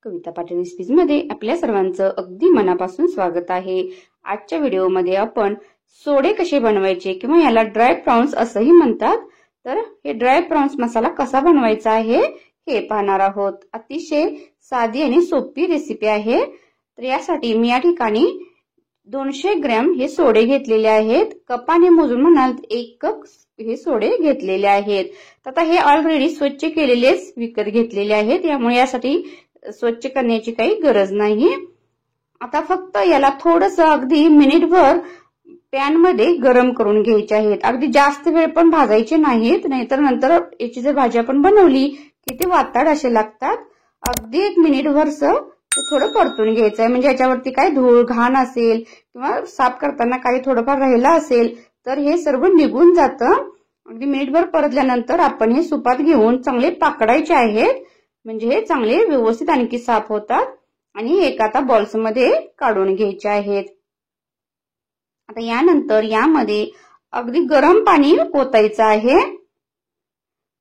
कविता Patil recipes मध्ये आपल्या सर्वांचं अगदी मनापासून स्वागत आहे। आजच्या व्हिडिओमध्ये आपण सोडे कसे बनवायचे किंवा याला ड्राय प्रॉन्स असंही म्हणतात, तर हे ड्राय प्रॉन्स मसाला कसा बनवायचा आहे हे पाहणार आहोत। अतिशय साधी आणि सोपी रेसिपी आहे। तर यासाठी मी या ठिकाणी 200 ग्रॅम हे सोडे घेतलेले आहेत। कपाने मोजून म्हणाल 1 कप हे सोडे घेतलेले आहेत। आता हे ऑलरेडी स्वच्छ केलेलेच विकत घेतलेले आहेत, त्यामुळे यासाठी स्वच्छ करण्याची काही गरज नाही। आता फक्त याला थोडंसं अगदी मिनिटभर पॅन मध्ये गरम करून घ्यायचे आहेत। अगदी जास्त वेळ पण भाजायचे नाहीत, नाहीतर नंतर याची जर भाजी आपण बनवली की ते वातड असे लागतात। अगदी 1 मिनिटभर ते थोडं परतून घ्यायचं आहे, म्हणजे याच्यावरती काय धूळ घाण असेल किंवा साफ करताना काही थोडंफार राहिलं असेल तर हे सर्व निघून जातं। अगदी मिनिटभर परतल्यानंतर आपण हे सुपात घेऊन चांगले पाकडायचे आहेत, म्हणजे हे चांगले व्यवस्थित आणखी साफ होतात। आणि एका आता बॉल्स मध्ये काढून घ्यायचे आहेत। आता यानंतर यामध्ये अगदी गरम पाणी ओतायचं आहे,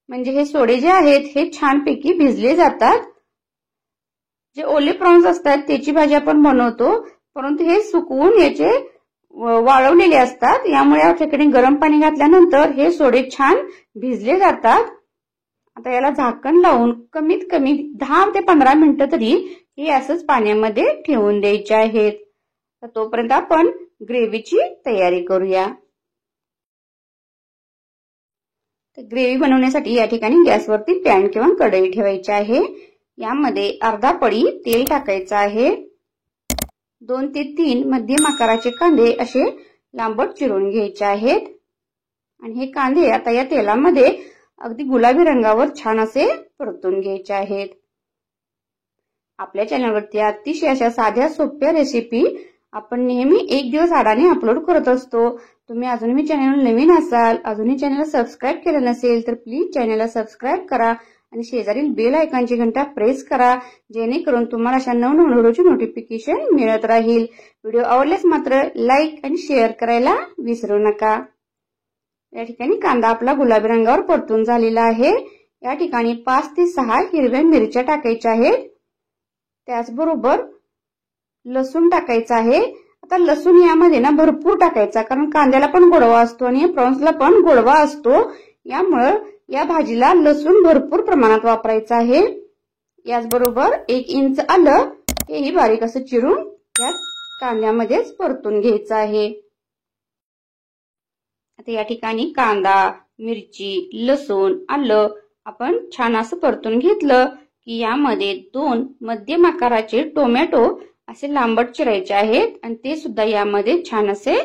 म्हणजे हे सोडे जे आहेत हे छानपैकी भिजले जातात। जे ओले प्रॉन्स असतात त्याची भाजी आपण बनवतो, परंतु हे सुकवून याचे वाळवलेले असतात, यामुळे या ठिकाणी गरम पाणी घातल्यानंतर हे सोडे छान भिजले जातात। आता याला झाकण लावून कमीत कमी 10 ते 15 मिनिटं तरी हे असंच पाण्यामध्ये ठेवून द्यायचे आहेत। तर तोपर्यंत आपण ग्रेव्हीची तयारी करूया। तर ग्रेव्ही बनवण्यासाठी या ठिकाणी गॅसवरती पॅन किंवा कढई ठेवायची आहे। यामध्ये अर्धा पळी तेल टाकायचं आहे। 2 ते 3 मध्यम आकाराचे कांदे असे लांबट चिरून घ्यायचे आहेत। आणि हे कांदे आता या तेलामध्ये अगदी गुलाबी रंगावर छान असे परतून घ्यायचे आहेत। आपल्या चॅनलवरती अतिशय अशा साध्या सोप्या रेसिपी आपण नेहमी एक दिवस आडाने अपलोड करत असतो। तुम्ही अजूनही चॅनल नवीन असाल, अजूनही चॅनल सबस्क्राईब केलं नसेल तर प्लीज चॅनलला सबस्क्राईब करा आणि शेजारील बेल आयकॉनची घंटा प्रेस करा, जेणेकरून तुम्हाला अशा नवनवीन व्हिडिओची नोटिफिकेशन मिळत राहील। व्हिडिओ आवडल्यास मात्र लाईक आणि शेअर करायला विसरू नका। या ठिकाणी कांदा आपला गुलाबी रंगावर परतून झालेला आहे। या ठिकाणी 5 ते 6 हिरव्या मिरच्या टाकायच्या आहेत। त्याचबरोबर लसूण टाकायचा आहे। आता लसूण यामध्ये ना भरपूर टाकायचा, कारण कांद्याला पण गोडवा असतो आणि प्रॉन्सला पण गोडवा असतो, यामुळे या भाजीला लसूण भरपूर प्रमाणात वापरायचा आहे। याचबरोबर 1 इंच आलं हेही बारीक असं चिरून या कांद्यामध्येच परतून घ्यायचं आहे। आता या ठिकाणी कांदा, मिरची, लसूण, आलं आपण छान असं परतून घेतलं की यामध्ये 2 मध्यम आकाराचे टोमॅटो असे लांबट चिरायचे आहेत आणि ते सुद्धा यामध्ये छान असे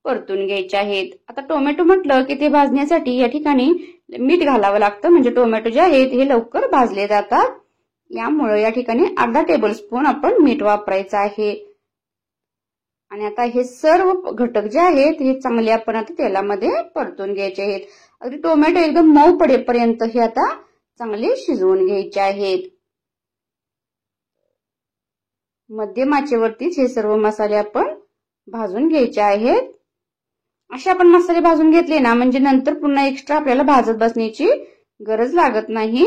परतून घ्यायचे आहेत। आता टोमॅटो म्हटलं की ते भाजण्यासाठी या ठिकाणी मीठ घालावं लागतं, म्हणजे टोमॅटो जे आहेत हे लवकर भाजले जातात। यामुळे या ठिकाणी अर्धा टेबलस्पून आपण मीठ वापरायचं आहे। आणि आता हे सर्व घटक जे आहेत हे चांगले आपण आता तेलामध्ये परतून घ्यायचे आहेत। अगदी टोमॅटो एकदम मऊ पडेपर्यंत हे आता चांगले शिजवून घ्यायचे आहेत। मध्यम आचेवरतीच हे सर्व मसाले आपण भाजून घ्यायचे आहेत। असे आपण मसाले भाजून घेतले ना, म्हणजे नंतर पुन्हा एक्स्ट्रा आपल्याला भाजत बसण्याची गरज लागत नाही।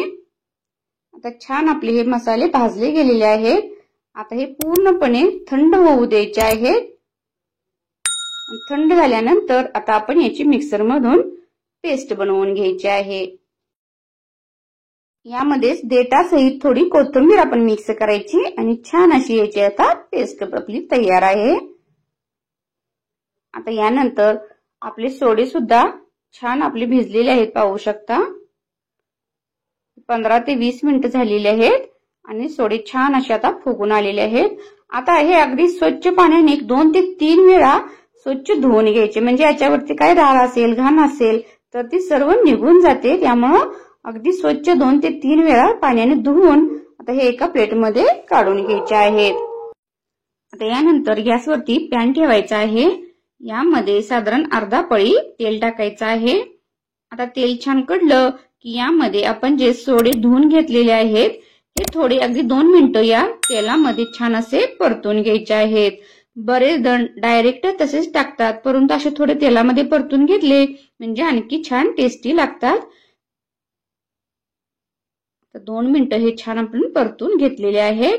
आता छान आपले हे मसाले भाजले गेलेले आहेत। आता हे पूर्णपणे थंड होऊ द्यायचे आहेत। थंड झाल्यानंतर आता आपण याची मिक्सर मधून पेस्ट बनवून घ्यायची आहे। यामध्ये देठासहित थोडी कोथिंबीर आपण मिक्स करायची आणि छान अशी याची आता पेस्ट आपली तयार आहे। आता यानंतर आपले सोडे सुद्धा छान आपले भिजलेले आहेत, पाहू शकता। 15 ते 20 मिनिटं झालेले आहेत आणि सोडे छान असे आता फुगून आलेले आहेत। आता हे अगदी स्वच्छ पाण्याने 2 ते 3 वेळा स्वच्छ धुवून घ्यायचे, म्हणजे याच्यावरती काय राळ असेल घाण असेल तर ती सर्व निघून जाते। त्यामुळे अगदी स्वच्छ 2 ते 3 वेळा पाण्याने धुवून आता हे एका प्लेटमध्ये काढून घ्यायचे आहेत। आता यानंतर गॅसवरती पॅन ठेवायचा आहे। यामध्ये साधारण अर्धा पळी तेल टाकायचं आहे। आता तेल छान कडलं की यामध्ये आपण जे सोडे धुवून घेतलेले आहेत हे थोडे अगदी 2 मिनिटं या तेलामध्ये छान असे परतून घ्यायचे आहेत। बरेच जण डायरेक्ट तसेच टाकतात, परंतु असे थोडे तेलामध्ये परतून घेतले म्हणजे आणखी छान टेस्टी लागतात। तर 2 मिनिटं हे छान आपण परतून घेतलेले आहेत।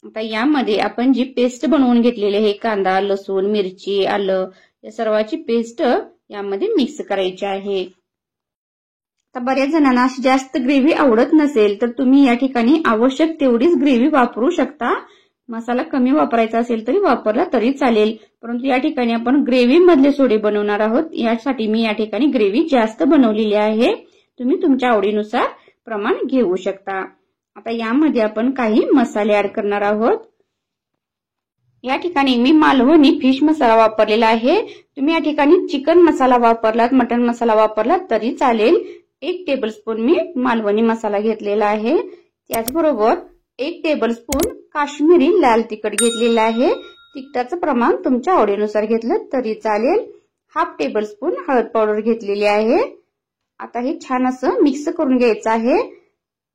आता यामध्ये आपण जी पेस्ट बनवून घेतलेली आहे, कांदा, लसूण, मिरची, आलं या सर्वाची पेस्ट यामध्ये मिक्स करायची आहे। आता बऱ्याच जणांना जास्त ग्रेव्ही आवडत नसेल तर तुम्ही या ठिकाणी आवश्यक तेवढीच ग्रेव्ही वापरू शकता। मसाला कमी वापरायचा असेल तरी वापरला तरी चालेल, परंतु या ठिकाणी आपण ग्रेव्ही मधले सोडे बनवणार आहोत, यासाठी मी या ठिकाणी ग्रेव्ही जास्त बनवलेली आहे। तुम्ही तुमच्या आवडीनुसार प्रमाण घेऊ शकता। आता यामध्ये आपण काही मसाले ऍड करणार आहोत। या ठिकाणी मी मालवणी फिश मसाला वापरलेला आहे। तुम्ही या ठिकाणी चिकन मसाला वापरलात, मटन मसाला वापरलात तरी चालेल। 1 टेबलस्पून मी मालवणी मसाला घेतलेला आहे। त्याचबरोबर 1 टेबलस्पून काश्मीरी लाल तिखट घेतलेला आहे। तिखटाचं प्रमाण तुमच्या आवडीनुसार घेतलं तरी चालेल। 1/2 टेबलस्पून हळद पावडर घेतलेली आहे। आता हे छान असं मिक्स करून घ्यायचं आहे।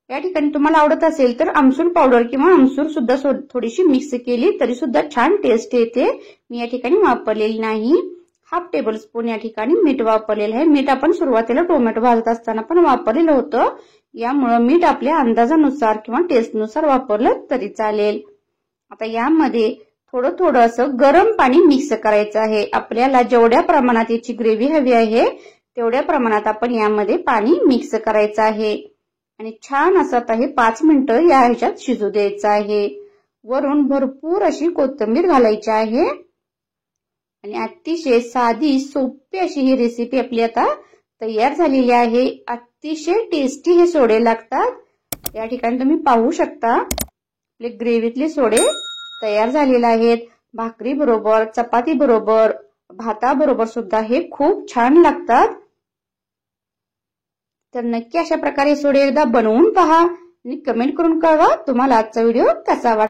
या ठिकाणी तुम्हाला आवडत असेल तर आमसूल पावडर किंवा आमसूल सुद्धा थोडीशी मिक्स केली तरी सुद्धा छान टेस्ट येते। मी या ठिकाणी वापरलेली नाही। 1/2 टेबलस्पून या ठिकाणी मीठ वापरलेलं आहे। मीठ आपण सुरुवातीला टोमॅटो भाजत असताना पण वापरलेलं होतं, यामुळे मीठ आपल्या अंदाजानुसार किंवा टेस्टनुसार वापरलं तरी चालेल। आता यामध्ये थोडं थोडं असं गरम पाणी मिक्स करायचं आहे। आपल्याला जेवढ्या प्रमाणात याची ग्रेव्ही हवी आहे तेवढ्या प्रमाणात आपण यामध्ये पाणी मिक्स करायचं आहे आणि छान असं आता हे 5 मिनिटं या ह्याच्यात शिजू द्यायचं आहे। वरून भरपूर अशी कोथिंबीर घालायची आहे आणि अतिशय साधी सोपी अशी ही रेसिपी आपली आता तयार झालेली आहे। अतिशय टेस्टी हे सोडे लागतात। या ठिकाणी तुम्ही पाहू शकता आपले ग्रेव्हीतले सोडे तयार झालेले आहेत। भाकरी बरोबर, चपाती बरोबर, भाता बरोबर सुद्धा हे खूप छान लागतात। तर नक्की अशा प्रकारे सोडे एकदा बनवून पहा आणि कमेंट करून कळवा तुम्हाला आजचा व्हिडिओ कसा वाटला।